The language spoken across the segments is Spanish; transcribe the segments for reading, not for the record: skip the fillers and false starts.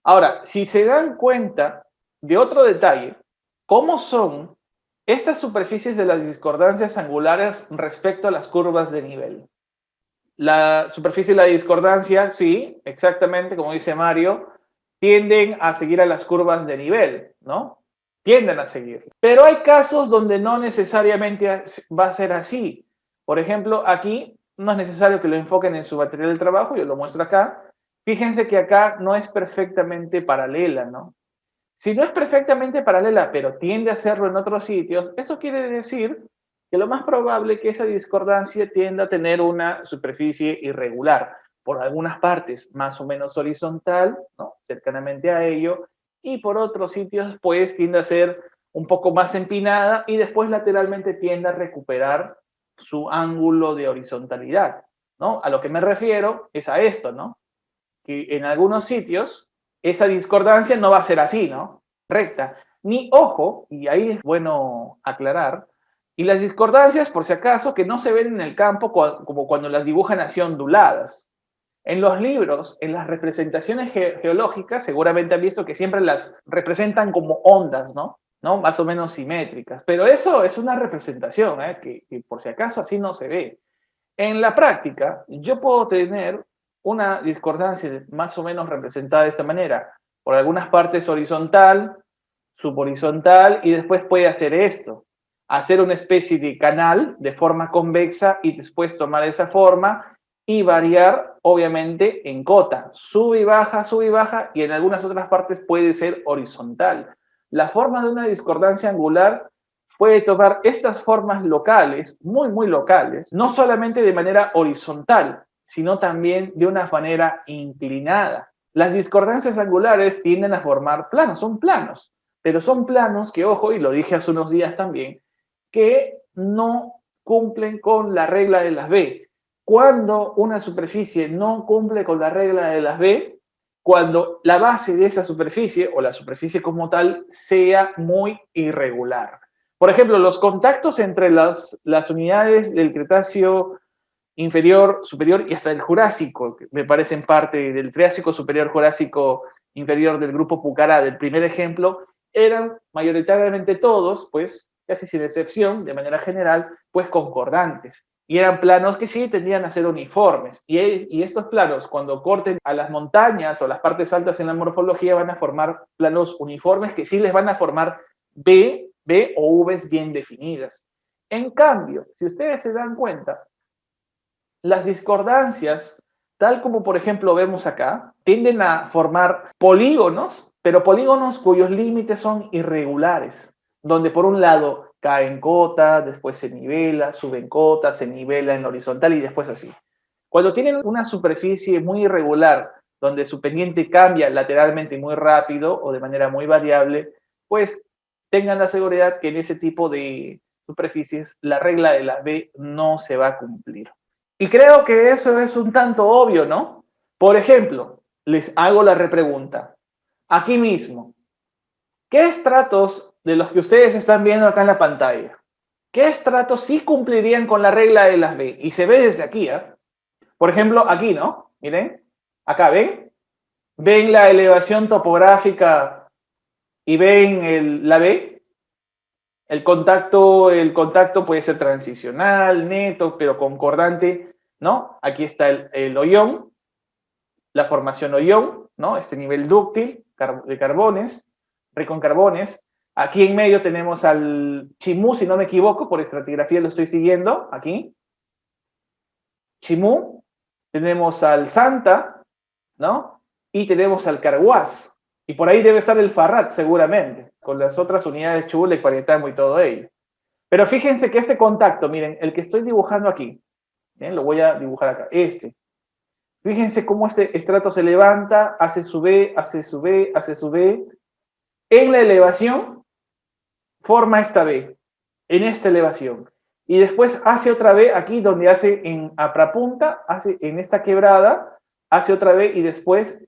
Ahora, si se dan cuenta de otro detalle, ¿cómo son estas superficies de las discordancias angulares respecto a las curvas de nivel? La superficie de la discordancia, sí, exactamente como dice Mario, tienden a seguir a las curvas de nivel, ¿no? Tienden a seguir. Pero hay casos donde no necesariamente va a ser así. Por ejemplo, aquí no es necesario que lo enfoquen en su material de trabajo, yo lo muestro acá. Fíjense que acá no es perfectamente paralela, ¿no? Si no es perfectamente paralela, pero tiende a hacerlo en otros sitios, eso quiere decir que lo más probable es que esa discordancia tienda a tener una superficie irregular, por algunas partes más o menos horizontal, ¿no? Cercanamente a ello, y por otros sitios pues tiende a ser un poco más empinada y después lateralmente tiende a recuperar su ángulo de horizontalidad, ¿no? A lo que me refiero es a esto, ¿no? Que en algunos sitios esa discordancia no va a ser así, ¿no? Recta. Ni ojo, y ahí es bueno aclarar, y las discordancias, por si acaso, que no se ven en el campo como cuando las dibujan así onduladas. En los libros, en las representaciones geológicas, seguramente han visto que siempre las representan como ondas, ¿no? ¿No? Más o menos simétricas. Pero eso es una representación, ¿eh? Que por si acaso así no se ve. En la práctica, yo puedo tener una discordancia más o menos representada de esta manera. Por algunas partes horizontal, subhorizontal, y después puede hacer esto. Hacer una especie de canal de forma convexa y después tomar esa forma y variar, obviamente, en cota. Sube y baja, y en algunas otras partes puede ser horizontal. La forma de una discordancia angular puede tomar estas formas locales, muy, muy locales, no solamente de manera horizontal, sino también de una manera inclinada. Las discordancias angulares tienden a formar planos, son planos, pero son planos que, ojo, y lo dije hace unos días también, que no cumplen con la regla de las B. Cuando una superficie no cumple con la regla de las B, cuando la base de esa superficie o la superficie como tal sea muy irregular. Por ejemplo, los contactos entre las unidades del Cretáceo inferior, superior y hasta el Jurásico, que me parecen parte del Triásico superior, Jurásico inferior del grupo Pucará, del primer ejemplo, eran mayoritariamente todos, pues, casi sin excepción, de manera general, pues concordantes. Y eran planos que sí tendían a ser uniformes. Y estos planos, cuando corten a las montañas o las partes altas en la morfología, van a formar planos uniformes que sí les van a formar B o Vs bien definidas. En cambio, si ustedes se dan cuenta, las discordancias, tal como por ejemplo vemos acá, tienden a formar polígonos, pero polígonos cuyos límites son irregulares, donde por un lado cae en cota, después se nivela, sube en cota, se nivela en horizontal y después así. Cuando tienen una superficie muy irregular, donde su pendiente cambia lateralmente muy rápido o de manera muy variable, pues tengan la seguridad que en ese tipo de superficies la regla de la B no se va a cumplir. Y creo que eso es un tanto obvio, ¿no? Por ejemplo, les hago la repregunta. Aquí mismo, ¿qué estratos de los que ustedes están viendo acá en la pantalla? ¿Qué estratos sí cumplirían con la regla de las B? Y se ve desde aquí, ¿eh? Por ejemplo, aquí, ¿no? Miren, acá, ¿ven? ¿Ven la elevación topográfica y ven la B? El contacto puede ser transicional, neto, pero concordante, ¿no? Aquí está el hoyón, la formación hoyón, ¿no? Este nivel dúctil de carbones, rico en carbones. Aquí en medio tenemos al Chimú, si no me equivoco, por estratigrafía lo estoy siguiendo, aquí. Chimú, tenemos al Santa, ¿no? Y tenemos al Carhuaz. Y por ahí debe estar el Farrat, seguramente, con las otras unidades Chule, Cuaretamo y todo ello. Pero fíjense que este contacto, miren, el que estoy dibujando aquí, ¿bien? Lo voy a dibujar acá, este. Fíjense cómo este estrato se levanta, hace su B, hace su B, hace su B. En la elevación forma esta B, en esta elevación. Y después hace otra B aquí donde hace en aprapunta, hace en esta quebrada, hace otra B y después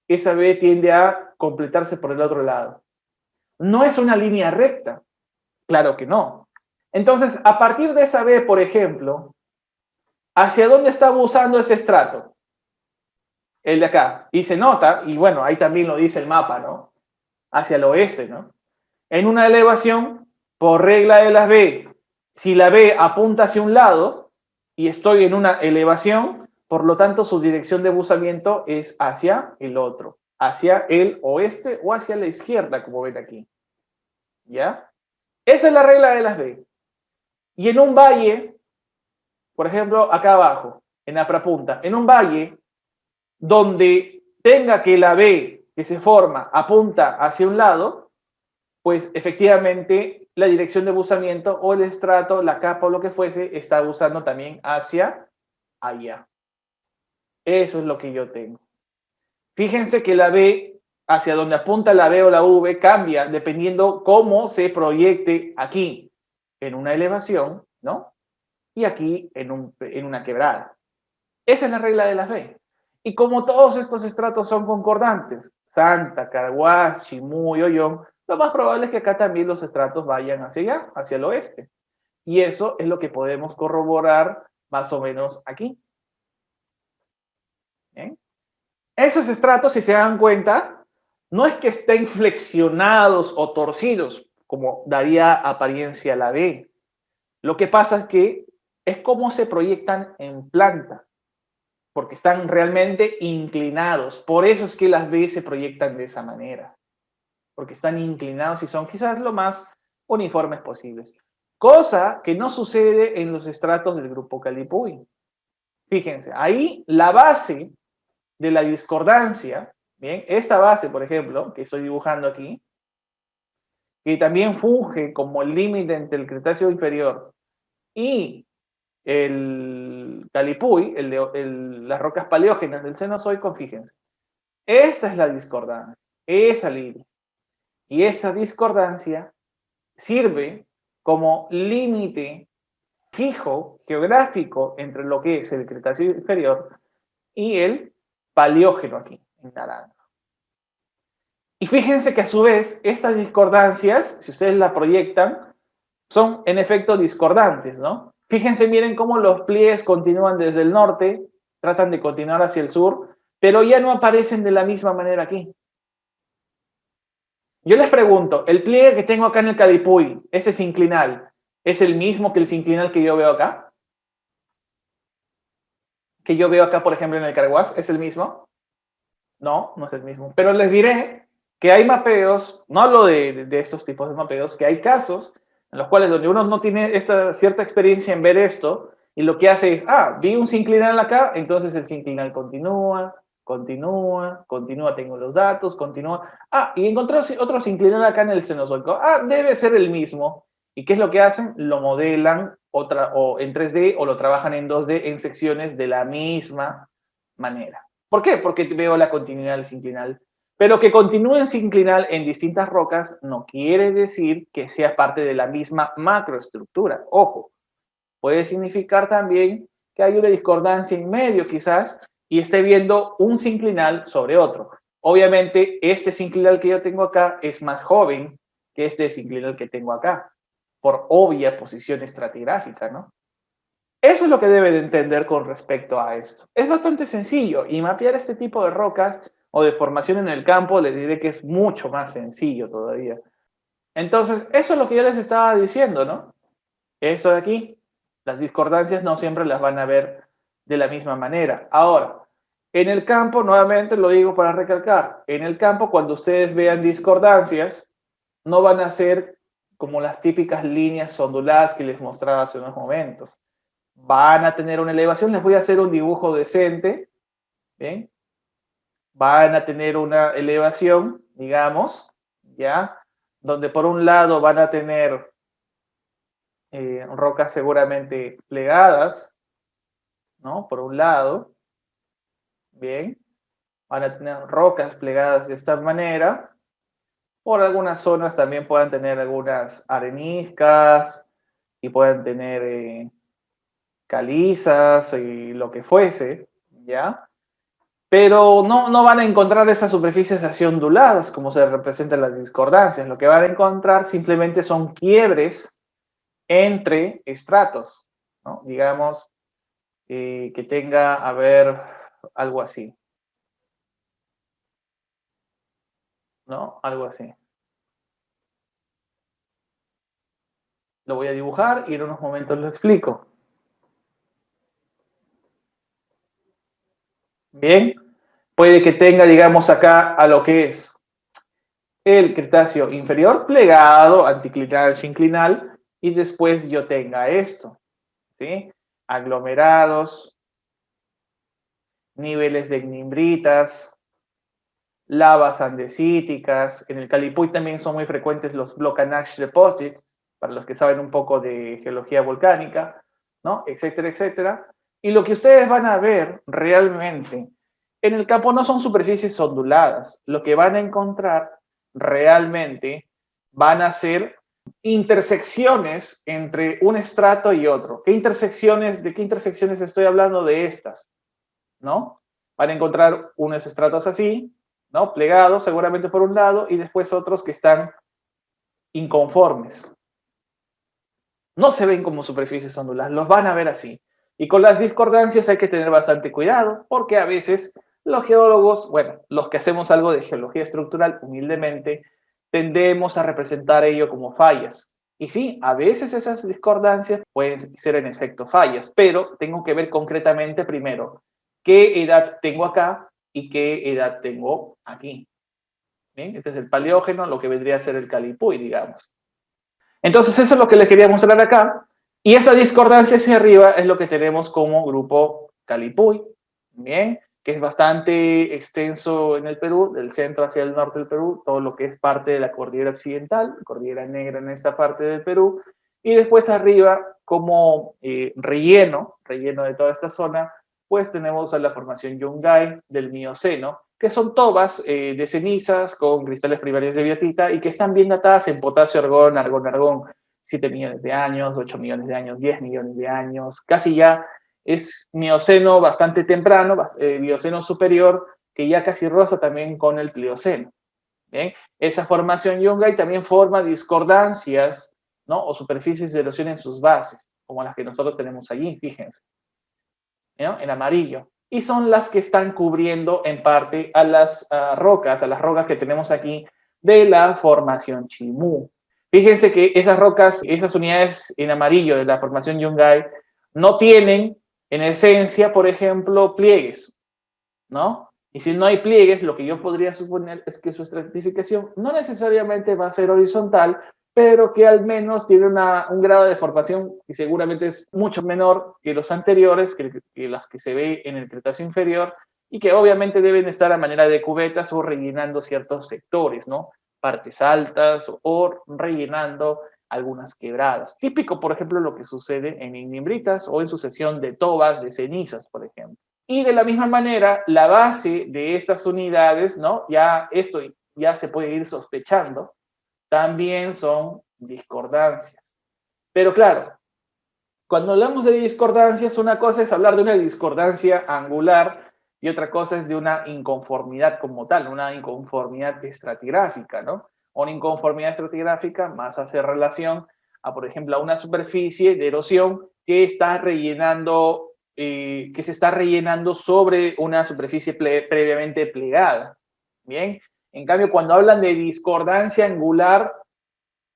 esa B tiende a completarse por el otro lado. No es una línea recta, claro que no. Entonces, a partir de esa B, por ejemplo, ¿hacia dónde está abusando ese estrato? el de acá. Y se nota, y bueno, ahí también lo dice el mapa, ¿no? Hacia el oeste, ¿no? En una elevación, por regla de las B, si la B apunta hacia un lado y estoy en una elevación, por lo tanto su dirección de buzamiento es hacia el otro, hacia el oeste o hacia la izquierda, como ven aquí. ¿Ya? Esa es la regla de las B. Y en un valle, por ejemplo, acá abajo, en la punta, en un valle donde tenga que la B que se forma apunta hacia un lado, pues efectivamente la dirección de buzamiento o el estrato, la capa o lo que fuese, está buzando también hacia allá. Eso es lo que yo tengo. Fíjense que la B, hacia donde apunta la B o la V, cambia dependiendo cómo se proyecte aquí, en una elevación, ¿no? Y aquí en una quebrada. Esa es la regla de las B. Y como todos estos estratos son concordantes, Santa, Caraguá, Chimú y Ollón, lo más probable es que acá también los estratos vayan hacia allá, hacia el oeste. Y eso es lo que podemos corroborar más o menos aquí. ¿Bien? Esos estratos, si se dan cuenta, no es que estén flexionados o torcidos, como daría apariencia la B. Lo que pasa es que es como se proyectan en planta, porque están realmente inclinados. Por eso es que las B se proyectan de esa manera, porque están inclinados y son quizás lo más uniformes posibles. Cosa que no sucede en los estratos del grupo Calipuy. Fíjense, ahí la base de la discordancia, bien, esta base, por ejemplo, que estoy dibujando aquí, que también funge como el límite entre el Cretáceo inferior y el Calipuy, las rocas paleógenas del Cenozoico, fíjense. Esta es la discordancia, esa línea. Y esa discordancia sirve como límite fijo geográfico entre lo que es el Cretáceo inferior y el Paleógeno aquí, en naranja. Y fíjense que a su vez, estas discordancias, si ustedes la proyectan, son en efecto discordantes, ¿no? Fíjense, miren cómo los pliegues continúan desde el norte, tratan de continuar hacia el sur, pero ya no aparecen de la misma manera aquí. Yo les pregunto, ¿el pliegue que tengo acá en el Calipuy, ese sinclinal, es el mismo que el sinclinal que yo veo acá? Que yo veo acá, por ejemplo, en el Caraguás, ¿es el mismo? No, no es el mismo. Pero les diré que hay mapeos, no hablo de estos tipos de mapeos, que hay casos en los cuales donde uno no tiene esta cierta experiencia en ver esto, y lo que hace es, vi un sinclinal acá, entonces el sinclinal continúa, continúa, continúa, tengo los datos, continúa. Y encontré otro sinclinal acá en el Cenozoico. Debe ser el mismo. ¿Y qué es lo que hacen? Lo modelan o en 3D o lo trabajan en 2D en secciones de la misma manera. ¿Por qué? Porque veo la continuidad del sinclinal. Pero que continúe el sinclinal en distintas rocas no quiere decir que sea parte de la misma macroestructura. Ojo, puede significar también que hay una discordancia en medio quizás y esté viendo un sinclinal sobre otro. Obviamente, este sinclinal que yo tengo acá es más joven que este sinclinal que tengo acá, por obvia posición estratigráfica, ¿no? Eso es lo que debe de entender con respecto a esto. Es bastante sencillo y mapear este tipo de rocas o de formación en el campo les diré que es mucho más sencillo todavía. Entonces, eso es lo que yo les estaba diciendo, ¿no? Eso de aquí, las discordancias no siempre las van a ver de la misma manera. Ahora, en el campo, nuevamente lo digo para recalcar, en el campo cuando ustedes vean discordancias, no van a ser como las típicas líneas onduladas que les mostraba hace unos momentos. Van a tener una elevación, les voy a hacer un dibujo decente, ¿bien? Van a tener una elevación, digamos, ¿ya? Donde por un lado van a tener rocas seguramente plegadas, ¿no? Por un lado, ¿bien? Van a tener rocas plegadas de esta manera. Por algunas zonas también pueden tener algunas areniscas y pueden tener calizas y lo que fuese, ¿ya? Pero no van a encontrar esas superficies así onduladas como se representan las discordancias. Lo que van a encontrar simplemente son quiebres entre estratos, ¿no? Digamos que tenga, a ver, algo así. ¿no? Algo así. Lo voy a dibujar y en unos momentos lo explico. Bien, puede que tenga, digamos, acá a lo que es el Cretáceo inferior plegado, anticlinal, sinclinal, y después yo tenga esto, ¿sí? Aglomerados, niveles de ignimbritas, lavas andesíticas. En el Calipuy también son muy frecuentes los Block and Ash Deposits, para los que saben un poco de geología volcánica, ¿no? Etcétera, etcétera. Y lo que ustedes van a ver realmente en el campo no son superficies onduladas. Lo que van a encontrar realmente van a ser intersecciones entre un estrato y otro. ¿Qué intersecciones, de qué intersecciones estoy hablando de estas? ¿No? Van a encontrar unos estratos así, ¿no? Plegados seguramente por un lado y después otros que están inconformes. No se ven como superficies onduladas, los van a ver así. Y con las discordancias hay que tener bastante cuidado porque a veces los geólogos, bueno, los que hacemos algo de geología estructural humildemente, tendemos a representar ello como fallas. Y sí, a veces esas discordancias pueden ser en efecto fallas, pero tengo que ver concretamente primero qué edad tengo acá y qué edad tengo aquí. ¿Bien? Este es el paleógeno, lo que vendría a ser el Calipuy, digamos. Entonces eso es lo que les quería mostrar acá. Y esa discordancia hacia arriba es lo que tenemos como grupo Calipuy, ¿bien? Que es bastante extenso en el Perú, del centro hacia el norte del Perú, todo lo que es parte de la cordillera occidental, cordillera negra en esta parte del Perú, y después arriba como relleno de toda esta zona, pues tenemos a la formación Yungay del Mioceno, que son tobas de cenizas con cristales primarios de biotita y que están bien datadas en potasio, argón, 7 millones de años, 8 millones de años, 10 millones de años, casi ya es mioceno bastante temprano, mioceno superior, que ya casi roza también con el plioceno. ¿Bien? Esa formación Yungay también forma discordancias, ¿no? O superficies de erosión en sus bases, como las que nosotros tenemos allí, fíjense, ¿no? En amarillo. Y son las que están cubriendo en parte a las rocas que tenemos aquí de la formación Chimú. Fíjense que esas rocas, esas unidades en amarillo de la formación Yungay, no tienen en esencia, por ejemplo, pliegues, ¿no? Y si no hay pliegues, lo que yo podría suponer es que su estratificación no necesariamente va a ser horizontal, pero que al menos tiene un grado de formación que seguramente es mucho menor que los anteriores, que las que se ve en el Cretáceo inferior, y que obviamente deben estar a manera de cubetas o rellenando ciertos sectores, ¿no? Partes altas o rellenando algunas quebradas. Típico, por ejemplo, lo que sucede en ignimbritas o en sucesión de tobas, de cenizas, por ejemplo. Y de la misma manera, la base de estas unidades, ¿no? Ya esto ya se puede ir sospechando, también son discordancias. Pero claro, cuando hablamos de discordancias, una cosa es hablar de una discordancia angular y otra cosa es de una inconformidad como tal, una inconformidad estratigráfica, ¿no? Una inconformidad estratigráfica más hace relación a, por ejemplo, a una superficie de erosión que está rellenando, que se está rellenando sobre una superficie previamente plegada. Bien, en cambio, cuando hablan de discordancia angular,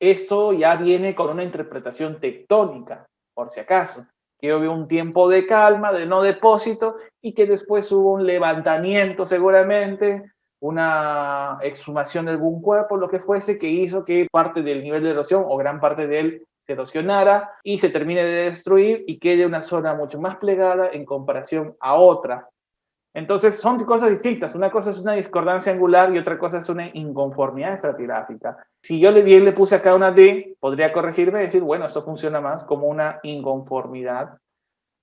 esto ya viene con una interpretación tectónica, por si acaso, que hubo un tiempo de calma, de no depósito, y que después hubo un levantamiento seguramente, una exhumación de algún cuerpo, lo que fuese, que hizo que parte del nivel de erosión o gran parte de él se erosionara y se termine de destruir y quede una zona mucho más plegada en comparación a otra. Entonces son cosas distintas. Una cosa es una discordancia angular y otra cosa es una inconformidad estratigráfica. Si yo bien le puse acá una D, podría corregirme y decir, bueno, esto funciona más como una inconformidad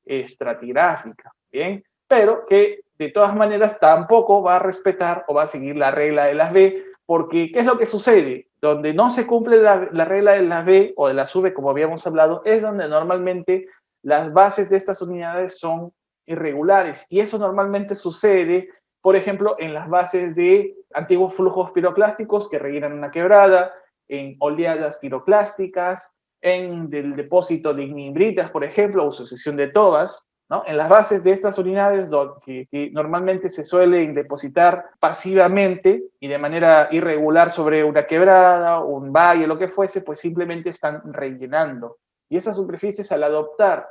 estratigráfica. Bien, pero que de todas maneras tampoco va a respetar o va a seguir la regla de las B, porque ¿qué es lo que sucede? Donde no se cumple la regla de las B o de las V, como habíamos hablado, es donde normalmente las bases de estas unidades son irregulares. Y eso normalmente sucede, por ejemplo, en las bases de antiguos flujos piroclásticos que rellenan una quebrada, en oleadas piroclásticas, en el depósito de ignimbritas, por ejemplo, o sucesión de tobas, ¿no? En las bases de estas unidades que normalmente se suelen depositar pasivamente y de manera irregular sobre una quebrada, un valle, lo que fuese, pues simplemente están rellenando. Y esas superficies, al adoptar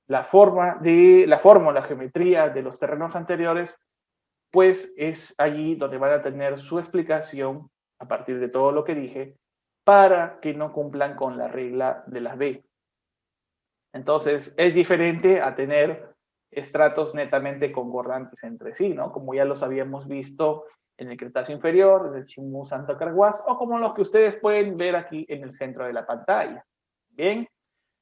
la forma, la geometría de los terrenos anteriores, pues es allí donde van a tener su explicación a partir de todo lo que dije para que no cumplan con la regla de las B. Entonces, es diferente a tener estratos netamente concordantes entre sí, ¿no? Como ya los habíamos visto en el Cretáceo inferior, en el Chimú Santo Carguás, o como los que ustedes pueden ver aquí en el centro de la pantalla. Bien,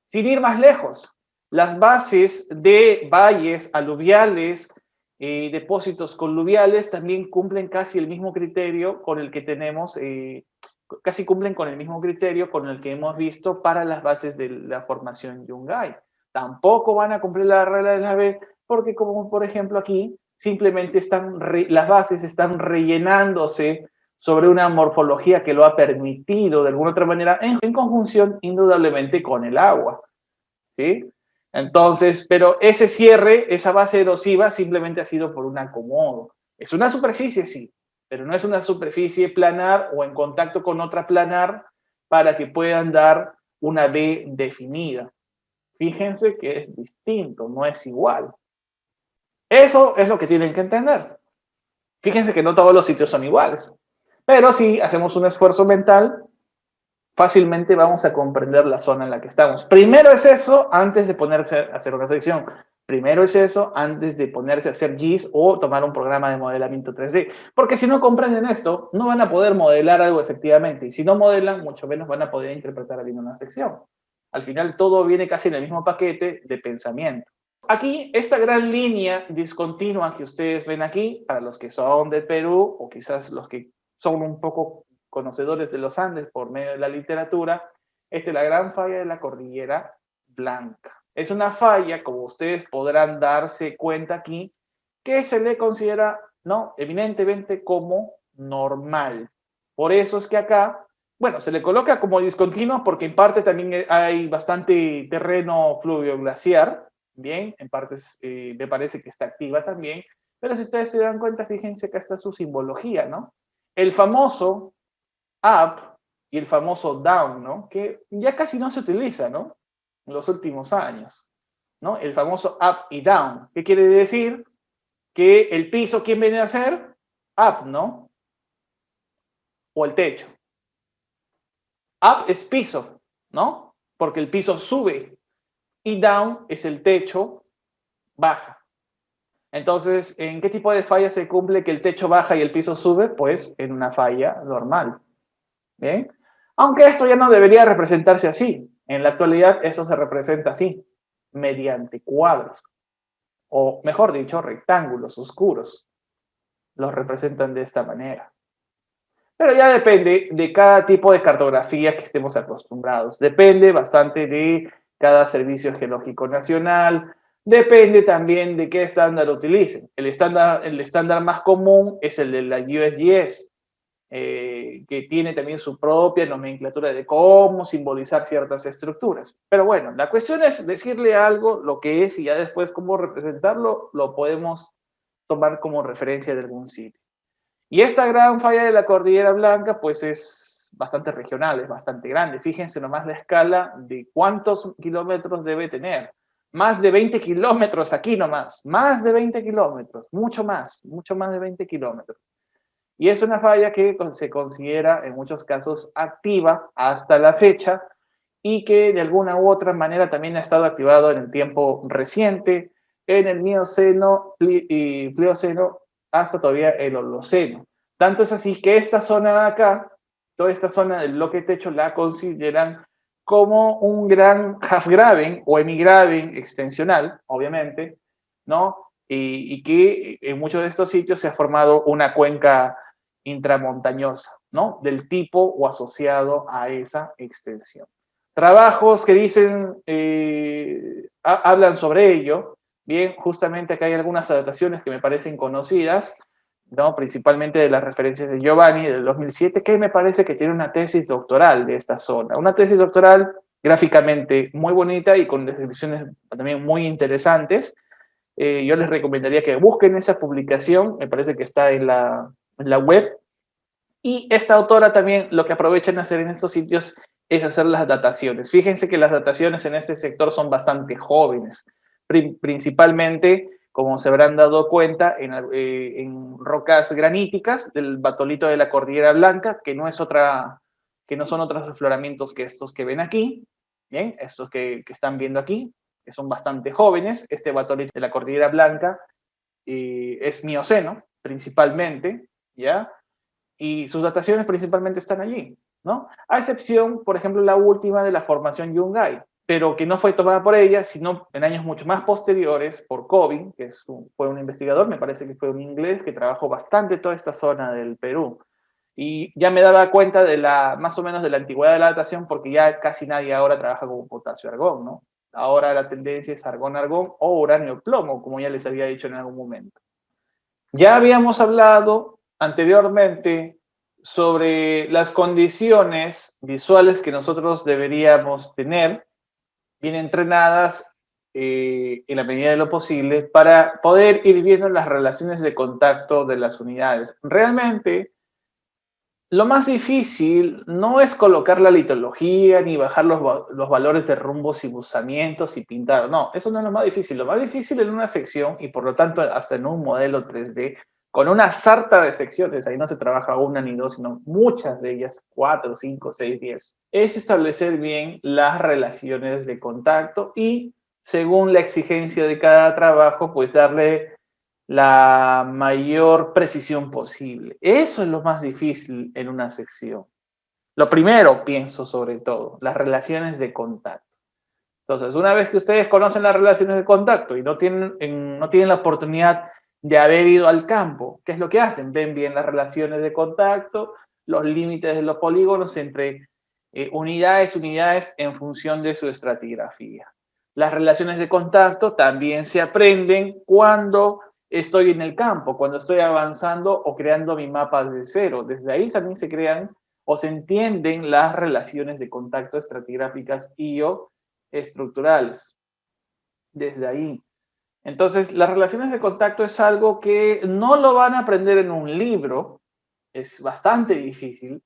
sin ir más lejos, las bases de valles aluviales, depósitos coluviales, también cumplen casi el mismo criterio con el que tenemos, casi cumplen con el mismo criterio con el que hemos visto para las bases de la formación Yungay. Tampoco van a cumplir la regla de la B, porque como por ejemplo aquí, simplemente las bases están rellenándose sobre una morfología que lo ha permitido de alguna otra manera en conjunción indudablemente con el agua, ¿sí? Entonces, pero ese cierre, esa base erosiva simplemente ha sido por un acomodo. Es una superficie, sí, pero no es una superficie planar o en contacto con otra planar para que puedan dar una B definida. Fíjense que es distinto, no es igual. Eso es lo que tienen que entender. Fíjense que no todos los sitios son iguales, pero si hacemos un esfuerzo mental, fácilmente vamos a comprender la zona en la que estamos. Primero es eso antes de ponerse a hacer una sección. Primero es eso antes de ponerse a hacer GIS o tomar un programa de modelamiento 3D. Porque si no comprenden esto, no van a poder modelar algo efectivamente. Y si no modelan, mucho menos van a poder interpretar bien una sección. Al final todo viene casi en el mismo paquete de pensamiento. Aquí, esta gran línea discontinua que ustedes ven aquí, para los que son de Perú o quizás los que son un poco conocedores de los Andes por medio de la literatura, esta es la gran falla de la Cordillera Blanca. Es una falla, como ustedes podrán darse cuenta aquí, que se le considera, ¿no?, eminentemente como normal. Por eso es que acá, bueno, se le coloca como discontinua porque en parte también hay bastante terreno fluvio-glaciar, bien, en partes me parece que está activa también, pero si ustedes se dan cuenta, fíjense que está su simbología, ¿no? El famoso up y el famoso down, ¿no? Que ya casi no se utiliza, ¿no? En los últimos años, ¿no? El famoso up y down. ¿Qué quiere decir? Que el piso, ¿quién viene a ser? Up, ¿no? O el techo. Up es piso, ¿no? Porque el piso sube. Y down es el techo, baja. Entonces, ¿en qué tipo de falla se cumple que el techo baja y el piso sube? Pues en una falla normal. ¿Bien? Aunque esto ya no debería representarse así. En la actualidad eso se representa así, mediante cuadros. O mejor dicho, rectángulos oscuros. Los representan de esta manera. Pero ya depende de cada tipo de cartografía que estemos acostumbrados. Depende bastante de cada servicio geológico nacional. Depende también de qué estándar utilicen. El estándar más común es el de la USGS, que tiene también su propia nomenclatura de cómo simbolizar ciertas estructuras. Pero bueno, la cuestión es decirle algo lo que es y ya después cómo representarlo lo podemos tomar como referencia de algún sitio. Y esta gran falla de la Cordillera Blanca pues es bastante regional, es bastante grande. Fíjense nomás la escala de cuántos kilómetros debe tener. Más de 20 kilómetros aquí nomás, más de 20 kilómetros, mucho más de 20 kilómetros. Y es una falla que se considera en muchos casos activa hasta la fecha y que de alguna u otra manera también ha estado activado en el tiempo reciente, en el Mioceno y Plioceno, hasta todavía el Holoceno. Tanto es así que esta zona de acá, toda esta zona del bloque techo la consideran como un gran Hafgraben o hemigraben extensional, obviamente, ¿no? Y que en muchos de estos sitios se ha formado una cuenca intramontañosa, ¿no? Del tipo o asociado a esa extensión. Trabajos que dicen, hablan sobre ello. Bien, justamente acá hay algunas adaptaciones que me parecen conocidas, ¿no? Principalmente de las referencias de Giovanni del 2007, que me parece que tiene una tesis doctoral de esta zona. Una tesis doctoral gráficamente muy bonita y con descripciones también muy interesantes, Yo les recomendaría que busquen esa publicación, me parece que está en la web. Y esta autora también lo que aprovechan hacer en estos sitios es hacer las dataciones. Fíjense que las dataciones en este sector son bastante jóvenes, principalmente, como se habrán dado cuenta, en rocas graníticas del batolito de la Cordillera Blanca, que no son otros afloramientos que estos que ven aquí, bien, estos que están viendo aquí, que son bastante jóvenes. Este batolito de la Cordillera Blanca es mioceno, principalmente, ¿ya? Y sus dataciones principalmente están allí, ¿no? A excepción, por ejemplo, la última de la formación Yungay, pero que no fue tomada por ella, sino en años mucho más posteriores por Cobin, que fue un investigador, me parece que fue un inglés, que trabajó bastante toda esta zona del Perú. Y ya me daba cuenta de más o menos de la antigüedad de la datación, porque ya casi nadie ahora trabaja con potasio-argón, ¿no? Ahora la tendencia es argón-argón o uranio-plomo, como ya les había dicho en algún momento. Ya habíamos hablado anteriormente sobre las condiciones visuales que nosotros deberíamos tener bien entrenadas en la medida de lo posible para poder ir viendo las relaciones de contacto de las unidades. Realmente, lo más difícil no es colocar la litología ni bajar los valores de rumbos y buzamientos y pintar. No, eso no es lo más difícil. Lo más difícil en una sección y por lo tanto hasta en un modelo 3D con una sarta de secciones, ahí no se trabaja una ni dos, sino muchas de ellas, 4, 5, 6, 10, es establecer bien las relaciones de contacto y según la exigencia de cada trabajo, pues darle la mayor precisión posible. Eso es lo más difícil en una sección. Lo primero, pienso sobre todo, las relaciones de contacto. Entonces, una vez que ustedes conocen las relaciones de contacto y no tienen la oportunidad de haber ido al campo, ¿qué es lo que hacen? Ven bien las relaciones de contacto, los límites de los polígonos entre unidades en función de su estratigrafía. Las relaciones de contacto también se aprenden cuando estoy en el campo, cuando estoy avanzando o creando mi mapa de cero. Desde ahí también se crean o se entienden las relaciones de contacto estratigráficas y o estructurales. Desde ahí. Entonces, las relaciones de contacto es algo que no lo van a aprender en un libro, es bastante difícil,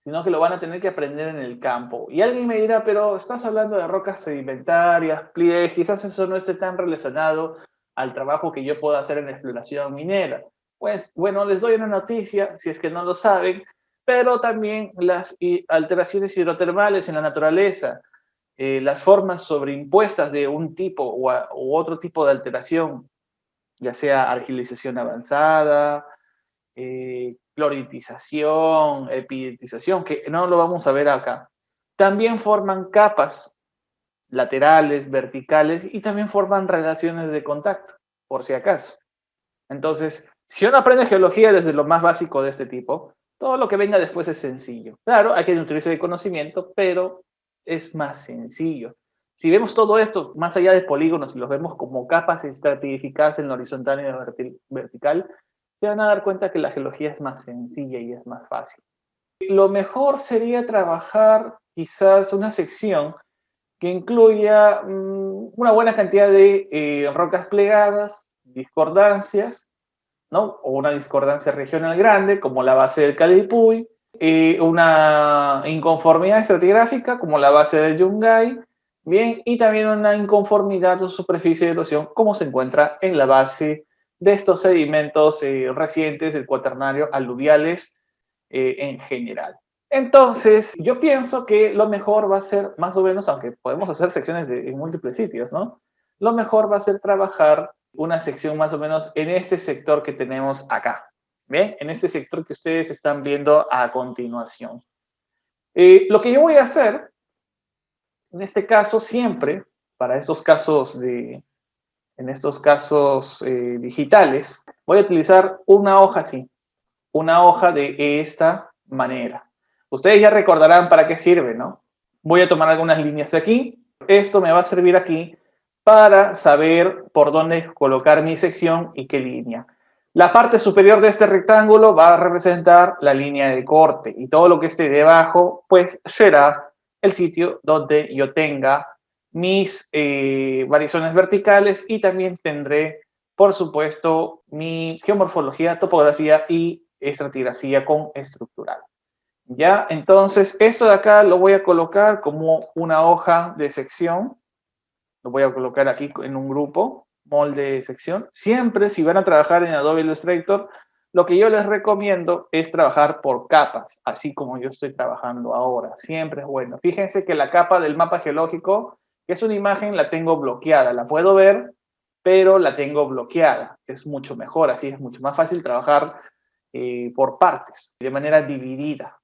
sino que lo van a tener que aprender en el campo. Y alguien me dirá, pero estás hablando de rocas sedimentarias, pliegues, quizás eso no esté tan relacionado al trabajo que yo puedo hacer en exploración minera. Pues bueno, les doy una noticia, si es que no lo saben, pero también las alteraciones hidrotermales en la naturaleza, las formas sobreimpuestas de un tipo u otro tipo de alteración, ya sea argilización avanzada, cloritización, epidetización, que no lo vamos a ver acá. También forman capas laterales, verticales y también forman relaciones de contacto, por si acaso. Entonces, si uno aprende geología desde lo más básico de este tipo, todo lo que venga después es sencillo. Claro, hay que nutrirse de conocimiento, pero es más sencillo. Si vemos todo esto más allá de polígonos y los vemos como capas estratificadas en la horizontal y en la vertical, se van a dar cuenta que la geología es más sencilla y es más fácil. Lo mejor sería trabajar quizás una sección que incluya una buena cantidad de rocas plegadas, discordancias, ¿no? O una discordancia regional grande, como la base del Calipuy, una inconformidad estratigráfica, como la base del Yungay, bien, y también una inconformidad o superficie de erosión, como se encuentra en la base de estos sedimentos recientes del cuaternario aluviales en general. Entonces, yo pienso que lo mejor va a ser, más o menos, aunque podemos hacer secciones en múltiples sitios, ¿no? Lo mejor va a ser trabajar una sección más o menos en este sector que tenemos acá. ¿Bien? En este sector que ustedes están viendo a continuación. Lo que yo voy a hacer, en este caso, siempre, para estos casos digitales, voy a utilizar una hoja así, una hoja de esta manera. Ustedes ya recordarán para qué sirve, ¿no? Voy a tomar algunas líneas de aquí. Esto me va a servir aquí para saber por dónde colocar mi sección y qué línea. La parte superior de este rectángulo va a representar la línea de corte y todo lo que esté debajo, pues será el sitio donde yo tenga mis variaciones verticales y también tendré por supuesto, mi geomorfología, topografía y estratigrafía con estructural. Ya, entonces esto de acá lo voy a colocar como una hoja de sección. Lo voy a colocar aquí en un grupo, molde de sección. Siempre, si van a trabajar en Adobe Illustrator, lo que yo les recomiendo es trabajar por capas, así como yo estoy trabajando ahora. Siempre es bueno. Fíjense que la capa del mapa geológico, que es una imagen, la tengo bloqueada. La puedo ver, pero la tengo bloqueada. Es mucho mejor, así es mucho más fácil trabajar por partes, de manera dividida.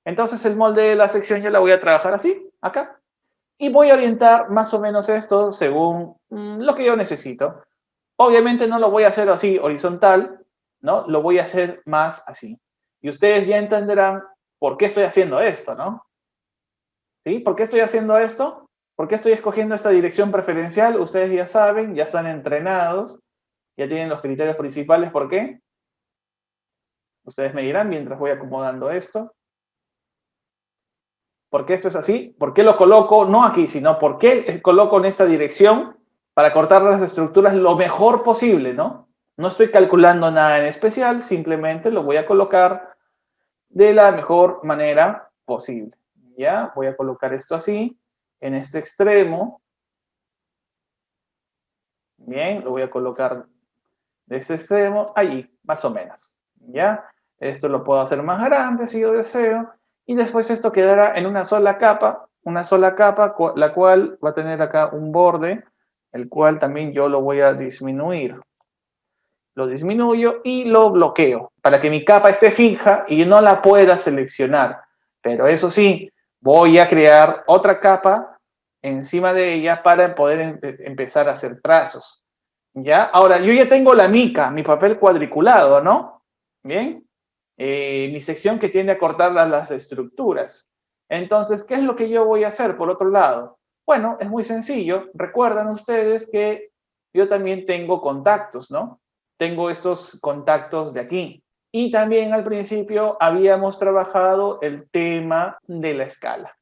Entonces el molde de la sección yo la voy a trabajar así, acá. Y voy a orientar más o menos esto según lo que yo necesito. Obviamente no lo voy a hacer así horizontal, ¿no? Lo voy a hacer más así. Y ustedes ya entenderán por qué estoy haciendo esto, ¿no? ¿Sí? ¿Por qué estoy haciendo esto? ¿Por qué estoy escogiendo esta dirección preferencial? Ustedes ya saben, ya están entrenados, ya tienen los criterios principales. ¿Por qué? Ustedes me dirán mientras voy acomodando esto. ¿Por qué esto es así? ¿Por qué lo coloco no aquí, sino por qué coloco en esta dirección para cortar las estructuras lo mejor posible, ¿no? No estoy calculando nada en especial, simplemente lo voy a colocar de la mejor manera posible. ¿Ya? Voy a colocar esto así, en este extremo. Bien, lo voy a colocar de este extremo allí, más o menos. ¿Ya? Esto lo puedo hacer más grande si yo deseo. Y después esto quedará en una sola capa, la cual va a tener acá un borde, el cual también yo lo voy a disminuir. Lo disminuyo y lo bloqueo para que mi capa esté fija y no la pueda seleccionar. Pero eso sí, voy a crear otra capa encima de ella para poder empezar a hacer trazos. ¿Ya? Ahora, yo ya tengo la mica, mi papel cuadriculado, ¿no? Bien. Mi sección que tiende a cortar las estructuras. Entonces, ¿qué es lo que yo voy a hacer por otro lado? Bueno, es muy sencillo. Recuerdan ustedes que yo también tengo contactos, ¿no? Tengo estos contactos de aquí. Y también al principio habíamos trabajado el tema de la escala.